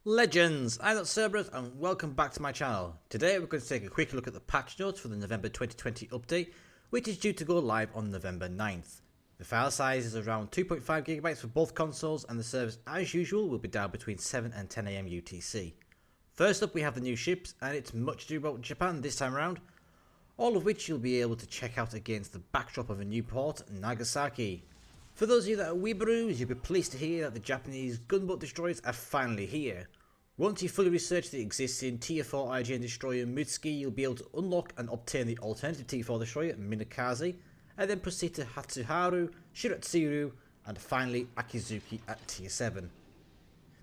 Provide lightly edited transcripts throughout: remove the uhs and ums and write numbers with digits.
Legends, I'm Cerberus and welcome back to my channel. Today we're going to take a quick look at the patch notes for the November 2020 update, which is due to go live on November 9th. The file size is around 2.5 GB for both consoles and the service as usual will be down between 7 and 10 AM UTC. First up we have the new ships, and it's much ado about Japan this time around, all of which you'll be able to check out against the backdrop of a new port, Nagasaki. For those of you that are weebaroos, you'll be pleased to hear that the Japanese gunboat destroyers are finally here. Once you fully research the existing Tier 4 IGN destroyer Mitsuki, you'll be able to unlock and obtain the alternative Tier 4 destroyer Minakaze, and then proceed to Hatsuharu, Shiratsuru, and finally Akizuki at Tier 7.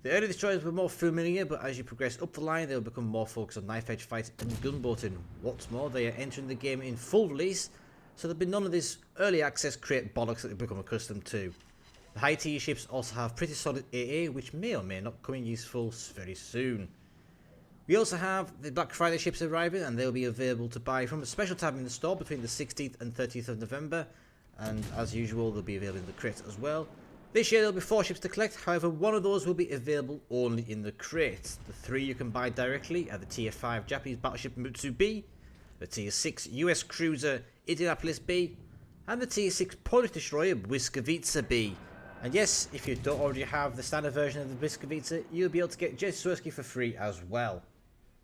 The early destroyers were more familiar, but as you progress up the line they'll become more focused on knife edge fighting and gunboating. What's more, they are entering the game in full release, so there'll be none of this early access crate bollocks that they've become accustomed to. The high tier ships also have pretty solid AA, which may or may not come in useful very soon. We also have the Black Friday ships arriving, and they'll be available to buy from a special tab in the store between the 16th and 30th of November, and as usual they'll be available in the crates as well. This year there'll be 4 ships to collect, however one of those will be available only in the crates. The 3 you can buy directly are the Tier 5 Japanese battleship Mutsu B, the Tier 6 US cruiser Indianapolis B, and the Tier 6 Polish destroyer Błyskawica B. And yes, if you don't already have the standard version of the Błyskawica, you'll be able to get Jesuski for free as well.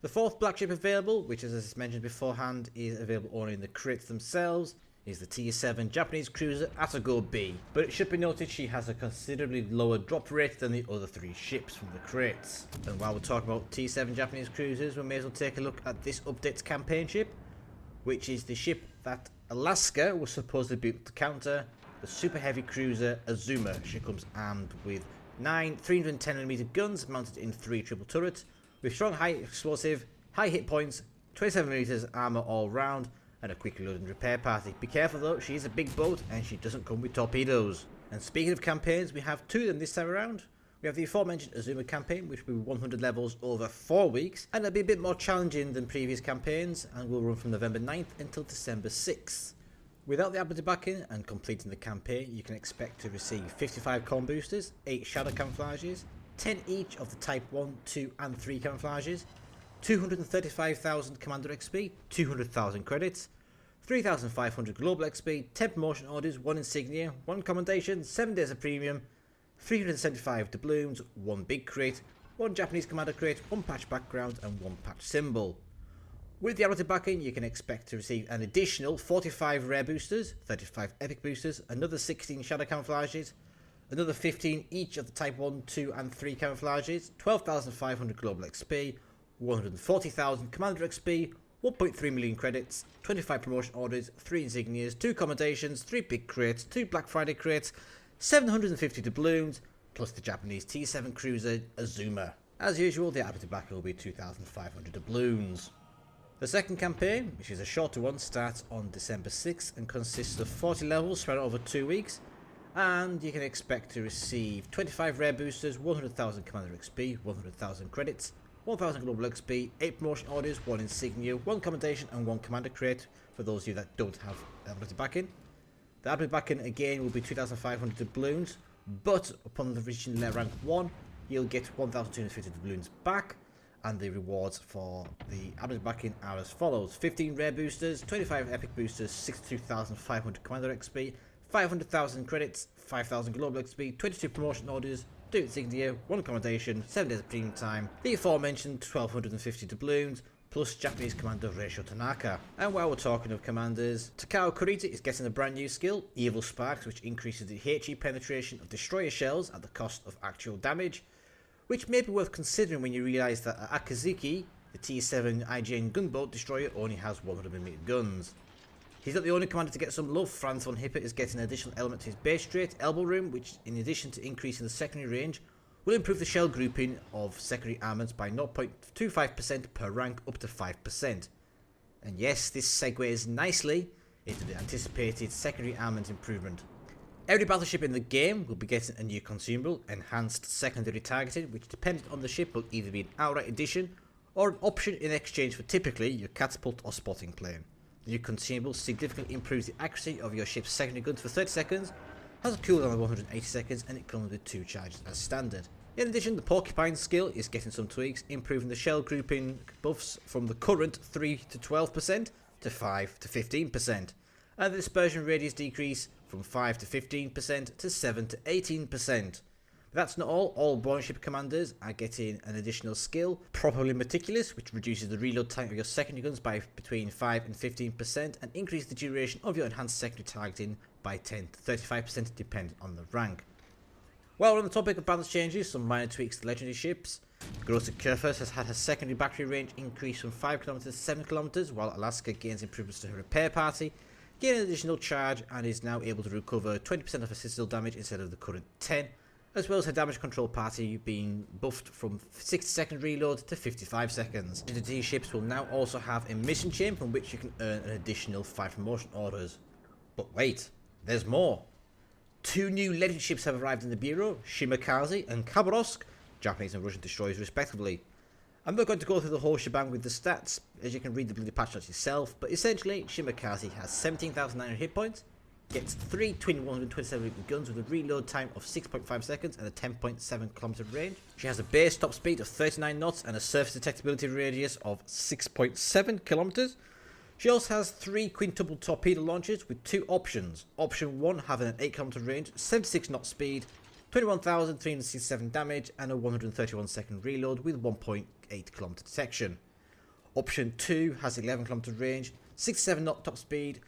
The 4th black ship available, which as mentioned beforehand is available only in the crates themselves, is the Tier 7 Japanese cruiser Atago B, but it should be noted she has a considerably lower drop rate than the other 3 ships from the crates. And while we're talking about Tier 7 Japanese cruisers, we may as well take a look at this update's campaign ship, which is the ship that Alaska was supposedly built to counter, the super heavy cruiser Azuma. She comes armed with 9 310mm guns mounted in 3 triple turrets, with strong high explosive, high hit points, 27mm armour all round, and a quick load and repair party. Be careful though, she is a big boat and she doesn't come with torpedoes. And speaking of campaigns, we have 2 of them this time around. We have the aforementioned Azuma campaign, which will be 100 levels over 4 weeks, and it'll be a bit more challenging than previous campaigns, and will run from November 9th until December 6th. Without the ability backing and completing the campaign, you can expect to receive 55 com boosters, 8 shadow camouflages, 10 each of the type 1, 2 and 3 camouflages, 235,000 commander XP, 200,000 credits, 3,500 global XP, 10 promotion orders, 1 insignia, 1 commendation, 7 days of premium, 375 doubloons, 1 big crate, 1 Japanese commander crate, 1 patch background and 1 patch symbol. With the ability backing, you can expect to receive an additional 45 rare boosters, 35 epic boosters, another 16 shadow camouflages, another 15 each of the type 1, 2 and 3 camouflages, 12,500 global XP, 140,000 commander XP, 1.3 million credits, 25 promotion orders, 3 insignias, 2 commendations, 3 big crates, 2 Black Friday crates, 750 doubloons, plus the Japanese T7 cruiser Azuma. As usual, the ability backing will be 2,500 doubloons. The second campaign, which is a shorter one, starts on December 6th and consists of 40 levels spread over 2 weeks, and you can expect to receive 25 rare boosters, 100,000 commander XP, 100,000 credits, 1,000 global XP, 8 promotion orders, 1 insignia, 1 commendation and 1 commander crate for those of you that don't have ability backing. The ability backing again will be 2,500 doubloons, but upon reaching rank 1 you'll get 1,250 doubloons back. And the rewards for the ability backing are as follows: 15 rare boosters, 25 epic boosters, 62,500 commander XP, 500,000 credits, 5,000 global XP, 22 promotion orders, 2 insignia, 1 commendation, 7 days of premium time, the aforementioned 1,250 doubloons, plus Japanese commander Reisho Tanaka. And while we're talking of commanders, Takao Kurita is getting a brand new skill, Evil Sparks, which increases the HE penetration of destroyer shells at the cost of actual damage, which may be worth considering when you realise that Akizuki, the Tier 7 IGN gunboat destroyer, only has 100mm guns. He's not the only commander to get some love. Franz von Hipper is getting an additional element to his base trait, Elbow Room, which in addition to increasing the secondary range, will improve the shell grouping of secondary armaments by 0.25% per rank up to 5%. And yes, this segues nicely into the anticipated secondary armament improvement. Every battleship in the game will be getting a new consumable, Enhanced Secondary Targeting, which depending on the ship will either be an outright addition or an option in exchange for typically your catapult or spotting plane. The new consumable significantly improves the accuracy of your ship's secondary guns for 30 seconds, has a cooldown of 180 seconds and it comes with 2 charges as standard. In addition, the Porcupine skill is getting some tweaks, improving the shell grouping buffs from the current 3 to 12% to 5 to 15%, and the dispersion radius decrease from 5 to 15% to 7 to 18%. But that's not all Warship commanders are getting an additional skill, Properly Meticulous, which reduces the reload time of your secondary guns by between 5 and 15% and increases the duration of your enhanced secondary targeting by 10 to 35% depending on the rank. While we're on the topic of balance changes, some minor tweaks to legendary ships. Grossa Kurfürst has had her secondary battery range increase from 5 km to 7 km, while Alaska gains improvements to her repair party, gain an additional charge, and is now able to recover 20% of her citadel damage instead of the current 10, as well as her damage control party being buffed from 60 second reload to 55 seconds. Legendary ships will now also have a mission chain from which you can earn an additional 5 promotion orders. But wait, there's more. 2 new legendary ships have arrived in the Bureau, Shimakaze and Khabarovsk, Japanese and Russian destroyers respectively. I'm not going to go through the whole shebang with the stats, as you can read the bloody patch notes yourself, but essentially Shimakaze has 17,900 hit points, gets 3 twin 127 guns with a reload time of 6.5 seconds and a 10.7 km range. She has a base top speed of 39 knots and a surface detectability radius of 6.7 km. She also has 3 quintuple torpedo launchers with 2 options. Option 1 having an 8 km range, 76 knot speed, 21,367 damage and a 131 second reload with 1.8 km detection. Option 2 has 11 km range, 67 knot top speed,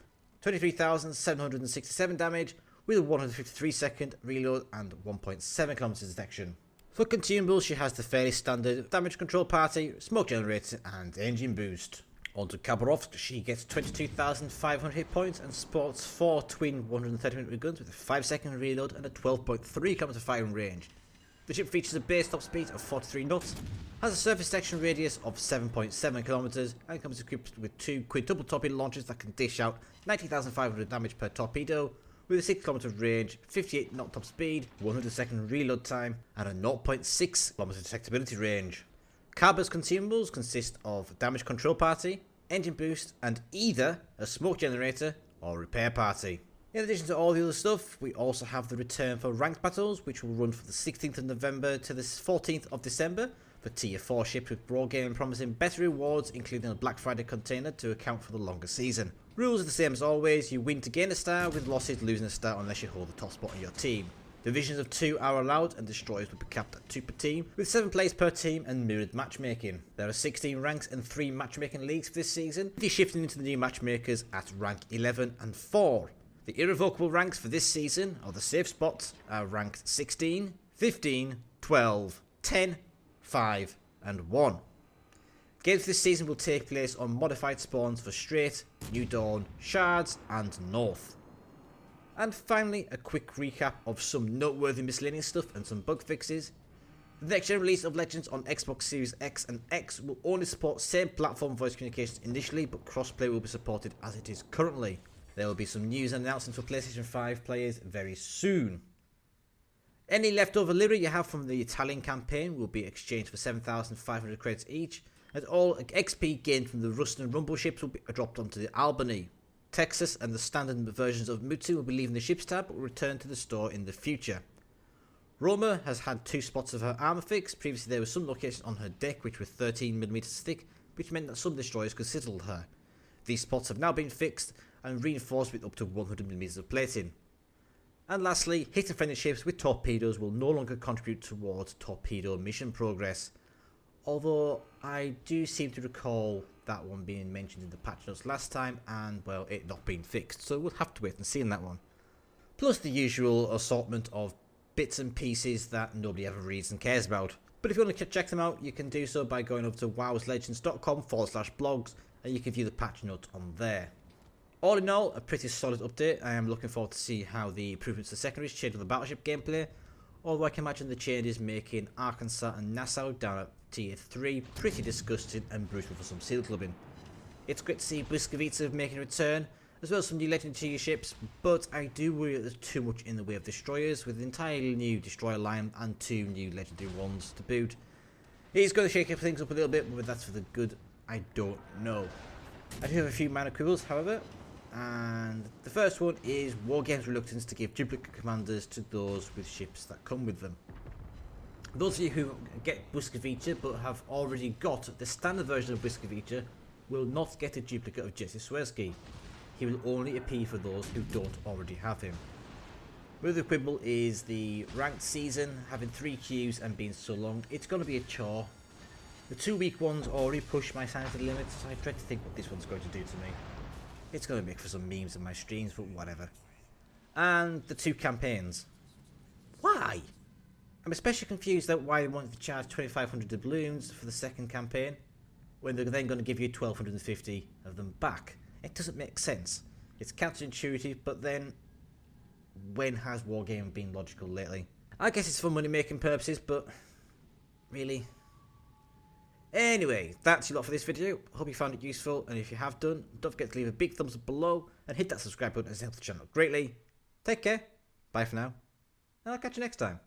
23,767 damage with a 153 second reload and 1.7 km detection. For consumables, she has the fairly standard damage control party, smoke generator and engine boost. On to Khabarovsk, she gets 22,500 hit points and sports 4 twin 130mm guns with a 5 second reload and a 12.3 km firing range. The ship features a base top speed of 43 knots, has a surface detection radius of 7.7 km and comes equipped with 2 quintuple torpedo launchers that can dish out 19,500 damage per torpedo with a 6 km range, 58 knot top speed, 100 second reload time and a 0.6 km detectability range. Khaba's consumables consist of damage control party, engine boost, and either a smoke generator or repair party. In addition to all the other stuff, we also have the return for ranked battles, which will run from the 16th of November to the 14th of December for tier 4 ships with broad game and promising better rewards, including a Black Friday container to account for the longer season. Rules are the same as always. You win to gain a star, with losses losing a star unless you hold the top spot on your team. Divisions of 2 are allowed and destroyers will be capped at 2 per team, with 7 players per team and mirrored matchmaking. There are 16 ranks and 3 matchmaking leagues for this season, with you shifting into the new matchmakers at rank 11 and 4. The irrevocable ranks for this season, or the safe spots, are ranked 16, 15, 12, 10, 5 and 1. Games this season will take place on modified spawns for Strait, New Dawn, Shards and North. And finally, a quick recap of some noteworthy miscellaneous stuff and some bug fixes. The next gen release of Legends on Xbox Series X and X will only support same platform voice communications initially, but crossplay will be supported as it is currently. There will be some news and announcements for PlayStation 5 players very soon. Any leftover lira you have from the Italian campaign will be exchanged for 7,500 credits each, and all XP gained from the Rust and Rumble ships will be dropped onto the Albany. Texas and the standard versions of Mutsu will be leaving the ships tab but will return to the store in the future. Roma has had 2 spots of her armour fixed. Previously there were some locations on her deck which were 13mm thick, which meant that some destroyers could citadel her. These spots have now been fixed and reinforced with up to 100mm of plating. And lastly, hit and friendly ships with torpedoes will no longer contribute towards torpedo mission progress. Although I do seem to recall that one being mentioned in the patch notes last time and, well, it not being fixed, so we'll have to wait and see in that one. Plus the usual assortment of bits and pieces that nobody ever reads and cares about. But if you want to check them out, you can do so by going over to wowslegends.com/blogs and you can view the patch notes on there. All in all, a pretty solid update. I am looking forward to see how the improvements to secondaries change with the battleship gameplay, although I can imagine the changes making Arkansas and Nassau down at tier 3 pretty disgusting and brutal for some seal clubbing. It's great to see Bliskovitsa making a return, as well as some new legendary ships, but I do worry that there's too much in the way of destroyers, with an entirely new destroyer line and 2 new legendary ones to boot. He's going to shake things up a little bit, but whether that's for the good, I don't know. I do have a few minor quibbles, however, and the first one is Wargame's reluctance to give duplicate commanders to those with ships that come with them. Those of you who get Buscavita but have already got the standard version of Buscavita will not get a duplicate of Jesse Swirsky. He will only appear for those who don't already have him. With the quibble is the ranked season, having 3 queues and being so long, it's going to be a chore. The 2 week ones already push my sanity limits, so I dread to think what this one's going to do to me. It's going to make for some memes in my streams, but whatever. And the 2 campaigns. Why? I'm especially confused about why they wanted to charge 2,500 doubloons for the second campaign, when they're then going to give you 1,250 of them back. It doesn't make sense. It's counterintuitive, but then, when has Wargaming been logical lately? I guess it's for money making purposes, but really? Anyway, that's a lot for this video. Hope you found it useful, and if you have done, don't forget to leave a big thumbs up below and hit that subscribe button as it helps the channel greatly. Take care, bye for now, and I'll catch you next time.